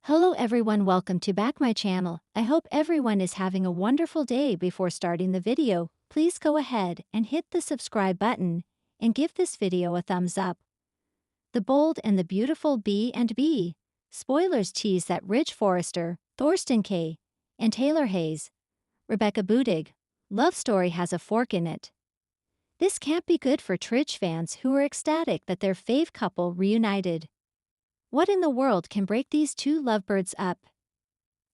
Hello everyone, welcome to back my channel. I hope everyone is having a wonderful day. Before starting the video, please go ahead and hit the subscribe button and give this video a thumbs up. The Bold and the Beautiful B&B. Spoilers tease that Ridge Forrester, Thorsten Kaye, and Taylor Hayes, Rebecca Budig, love story has a fork in it. This can't be good for Tridge fans who are ecstatic that their fave couple reunited. What in the world can break these two lovebirds up?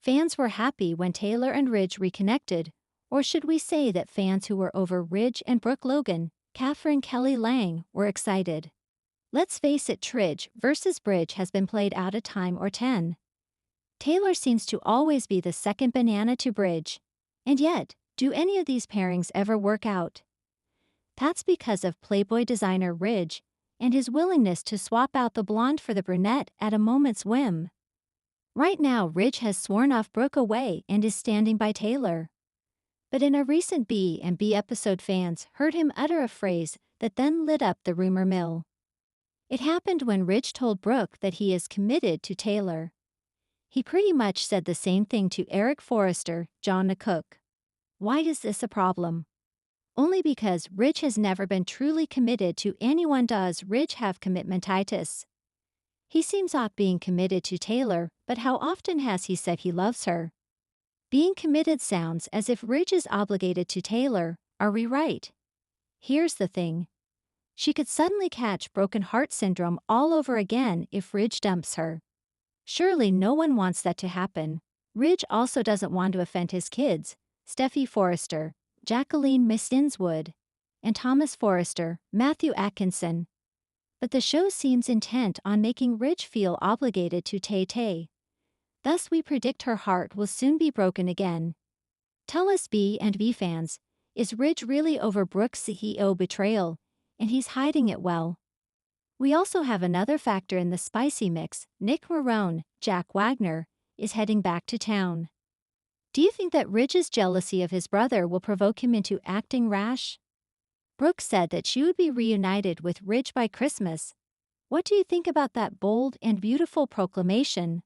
Fans were happy when Taylor and Ridge reconnected, or should we say that fans who were over Ridge and Brooke Logan, Catherine Kelly Lang, were excited? Let's face it, Tridge versus Bridge has been played out a time or 10. Taylor seems to always be the second banana to Bridge. And yet, do any of these pairings ever work out? That's because of Playboy designer Ridge and his willingness to swap out the blonde for the brunette at a moment's whim. Right now, Ridge has sworn off Brooke away and is standing by Taylor. But in a recent B&B episode, fans heard him utter a phrase that then lit up the rumor mill. It happened when Ridge told Brooke that he is committed to Taylor. He pretty much said the same thing to Eric Forrester, John Cook. Why is this a problem? Only because Ridge has never been truly committed to anyone. Does Ridge have commitmentitis? He seems off being committed to Taylor, but how often has he said he loves her? Being committed sounds as if Ridge is obligated to Taylor. Are we right? Here's the thing. She could suddenly catch broken heart syndrome all over again if Ridge dumps her. Surely no one wants that to happen. Ridge also doesn't want to offend his kids, Steffi Forrester, Jacqueline Mistinswood, and Thomas Forrester, Matthew Atkinson. But the show seems intent on making Ridge feel obligated to Tay. Thus we predict her heart will soon be broken again. Tell us, B&B fans, is Ridge really over Brooke's CEO betrayal, and he's hiding it well? We also have another factor in the spicy mix. Nick Marone, Jack Wagner, is heading back to town. Do you think that Ridge's jealousy of his brother will provoke him into acting rash? Brooke said that she would be reunited with Ridge by Christmas. What do you think about that bold and beautiful proclamation?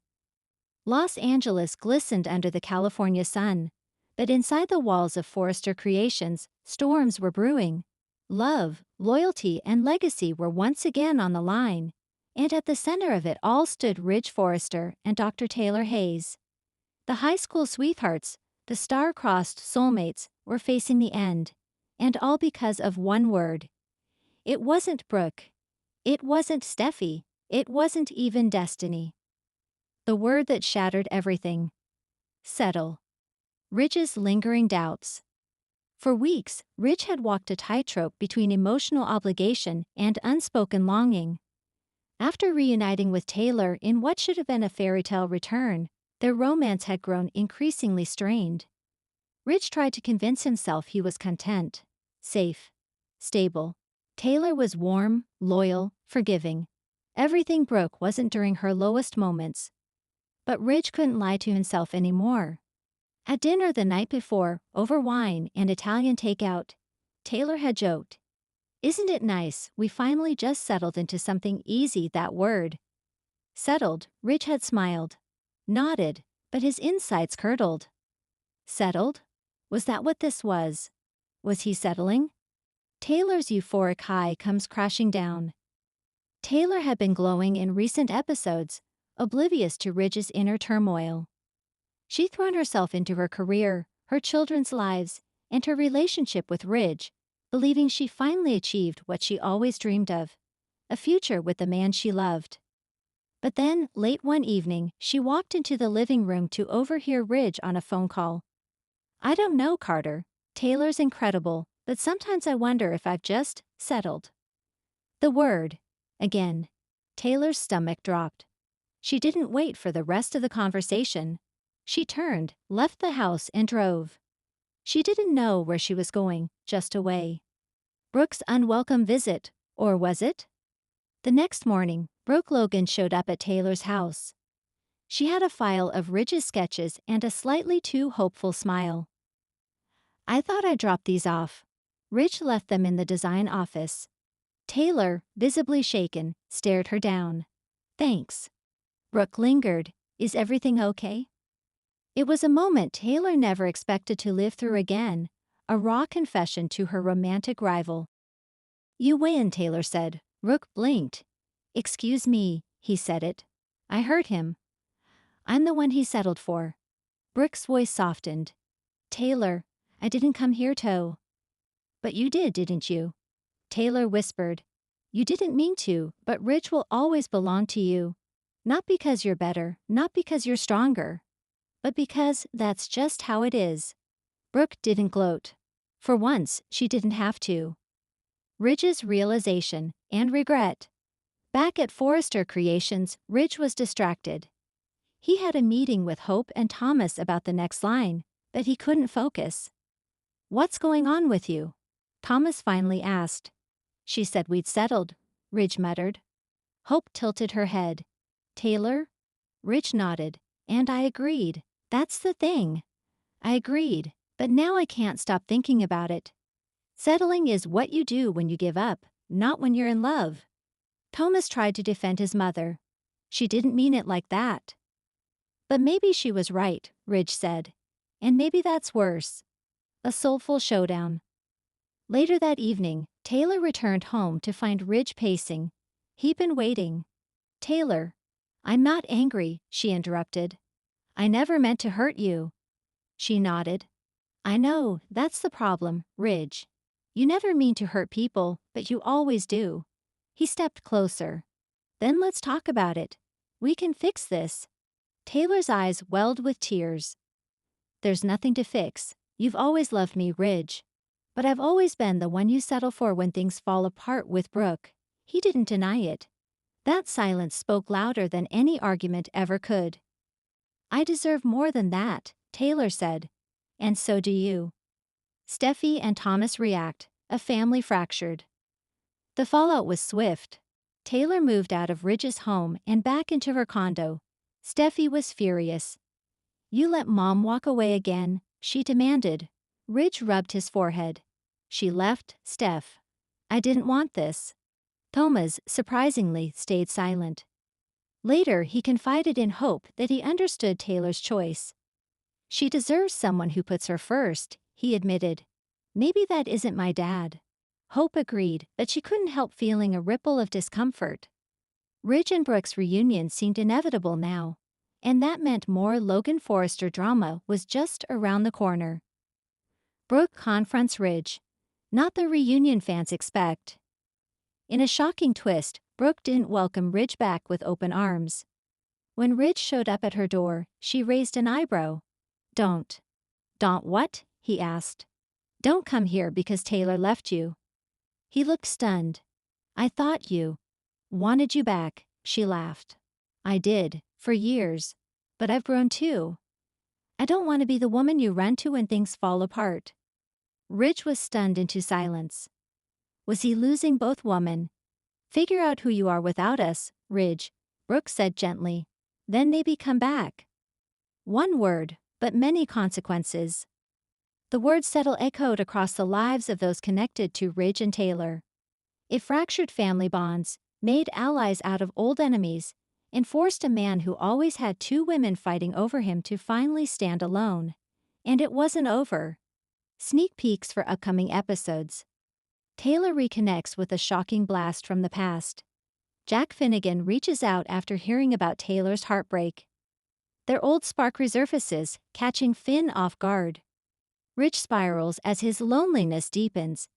Los Angeles glistened under the California sun, but inside the walls of Forrester Creations, storms were brewing. Love, loyalty, and legacy were once again on the line, and at the center of it all stood Ridge Forrester and Dr. Taylor Hayes. The high school sweethearts, the star-crossed soulmates, were facing the end, and all because of one word. It wasn't Brooke. It wasn't Steffi. It wasn't even destiny. The word that shattered everything. Settle. Ridge's lingering doubts. For weeks, Ridge had walked a tightrope between emotional obligation and unspoken longing. After reuniting with Taylor in what should have been a fairy tale return, their romance had grown increasingly strained. Ridge tried to convince himself he was content, safe, stable. Taylor was warm, loyal, forgiving. Everything Brooke wasn't during her lowest moments. But Ridge couldn't lie to himself anymore. At dinner the night before, over wine and Italian takeout, Taylor had joked, "Isn't it nice, we finally just settled into something easy." That word. Settled. Ridge had smiled. Nodded, but his insides curdled. Settled? Was that what this was? Was he settling? Taylor's euphoric high comes crashing down. Taylor had been glowing in recent episodes, oblivious to Ridge's inner turmoil. She'd thrown herself into her career, her children's lives, and her relationship with Ridge, believing she finally achieved what she always dreamed of, a future with the man she loved. But then, late one evening, she walked into the living room to overhear Ridge on a phone call. "I don't know, Carter. Taylor's incredible, but sometimes I wonder if I've just settled." The word. Again. Taylor's stomach dropped. She didn't wait for the rest of the conversation. She turned, left the house, and drove. She didn't know where she was going, just away. Brooke's unwelcome visit, or was it? The next morning, Brooke Logan showed up at Taylor's house. She had a file of Ridge's sketches and a slightly too hopeful smile. "I thought I'd drop these off." Ridge left them in the design office. Taylor, visibly shaken, stared her down. "Thanks." Brooke lingered. Is everything okay? It was a moment Taylor never expected to live through again, a raw confession to her romantic rival. You win, Taylor said. Brooke blinked. Excuse me, he said it. I hurt him. I'm the one he settled for. Brooke's voice softened. Taylor, I didn't come here to. But you did, didn't you? Taylor whispered. You didn't mean to, but Rich will always belong to you. Not because you're better, not because you're stronger, but because that's just how it is. Brooke didn't gloat. For once, she didn't have to. Ridge's realization and regret. Back at Forrester Creations, Ridge was distracted. He had a meeting with Hope and Thomas about the next line, but he couldn't focus. What's going on with you? Thomas finally asked. She said we'd settled, Ridge muttered. Hope tilted her head. Taylor? Ridge nodded, and I agreed. That's the thing. I agreed, but now I can't stop thinking about it. Settling is what you do when you give up, not when you're in love. Thomas tried to defend his mother. She didn't mean it like that. But maybe she was right, Ridge said. And maybe that's worse. A soulful showdown. Later that evening, Taylor returned home to find Ridge pacing. He'd been waiting. Taylor, I'm not angry, she interrupted. I never meant to hurt you. She nodded. I know, that's the problem, Ridge. You never mean to hurt people, but you always do. He stepped closer. Then let's talk about it. We can fix this. Taylor's eyes welled with tears. There's nothing to fix. You've always loved me, Ridge. But I've always been the one you settle for when things fall apart with Brooke. He didn't deny it. That silence spoke louder than any argument ever could. I deserve more than that, Taylor said. And so do you. Steffi and Thomas react, a family fractured. The fallout was swift. Taylor moved out of Ridge's home and back into her condo. Steffi was furious. You let Mom walk away again, she demanded. Ridge rubbed his forehead. She left, Steph. I didn't want this. Thomas, surprisingly, stayed silent. Later, he confided in Hope that he understood Taylor's choice. She deserves someone who puts her first, he admitted. Maybe that isn't my dad. Hope agreed, but she couldn't help feeling a ripple of discomfort. Ridge and Brooke's reunion seemed inevitable now, and that meant more Logan Forrester drama was just around the corner. Brooke confronts Ridge. Not the reunion fans expect. In a shocking twist, Brooke didn't welcome Ridge back with open arms. When Ridge showed up at her door, she raised an eyebrow. Don't what? He asked. Don't come here because Taylor left you. He looked stunned. I thought you wanted you back, she laughed. I did, for years. But I've grown too. I don't want to be the woman you run to when things fall apart. Ridge was stunned into silence. Was he losing both women? Figure out who you are without us, Ridge, Brooke said gently. Then maybe come back. One word, but many consequences. The word settle echoed across the lives of those connected to Ridge and Taylor. It fractured family bonds, made allies out of old enemies, and forced a man who always had two women fighting over him to finally stand alone. And it wasn't over. Sneak peeks for upcoming episodes. Taylor reconnects with a shocking blast from the past. Jack Finnegan reaches out after hearing about Taylor's heartbreak. Their old spark resurfaces, catching Finn off guard. Ridge spirals as his loneliness deepens.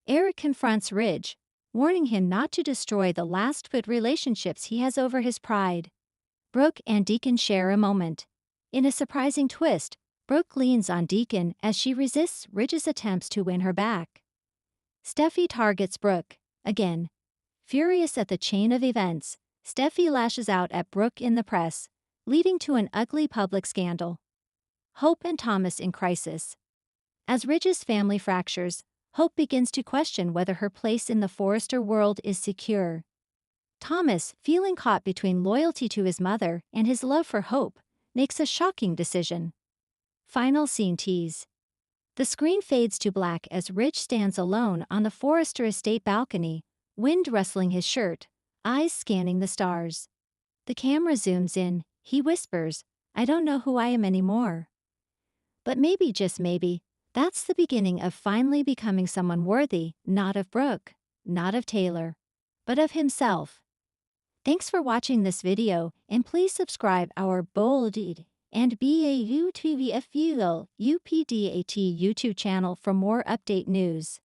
Eric confronts Ridge, warning him not to destroy the last good relationships he has over his pride. Brooke and Deacon share a moment. In a surprising twist, Brooke leans on Deacon as she resists Ridge's attempts to win her back. Steffi targets Brooke, again. Furious at the chain of events, Steffi lashes out at Brooke in the press, leading to an ugly public scandal. Hope and Thomas in crisis. As Ridge's family fractures, Hope begins to question whether her place in the Forrester world is secure. Thomas, feeling caught between loyalty to his mother and his love for Hope, makes a shocking decision. Final scene tease. The screen fades to black as Ridge stands alone on the Forrester estate balcony, wind rustling his shirt, eyes scanning the stars. The camera zooms in, He whispers, "I don't know who I am anymore." But maybe, just maybe, that's the beginning of finally becoming someone worthy, not of Brooke, not of Taylor, but of himself. Thanks for watching this video, and please subscribe our Bolded and BAUTVFUL UPDAT YouTube channel for more update news.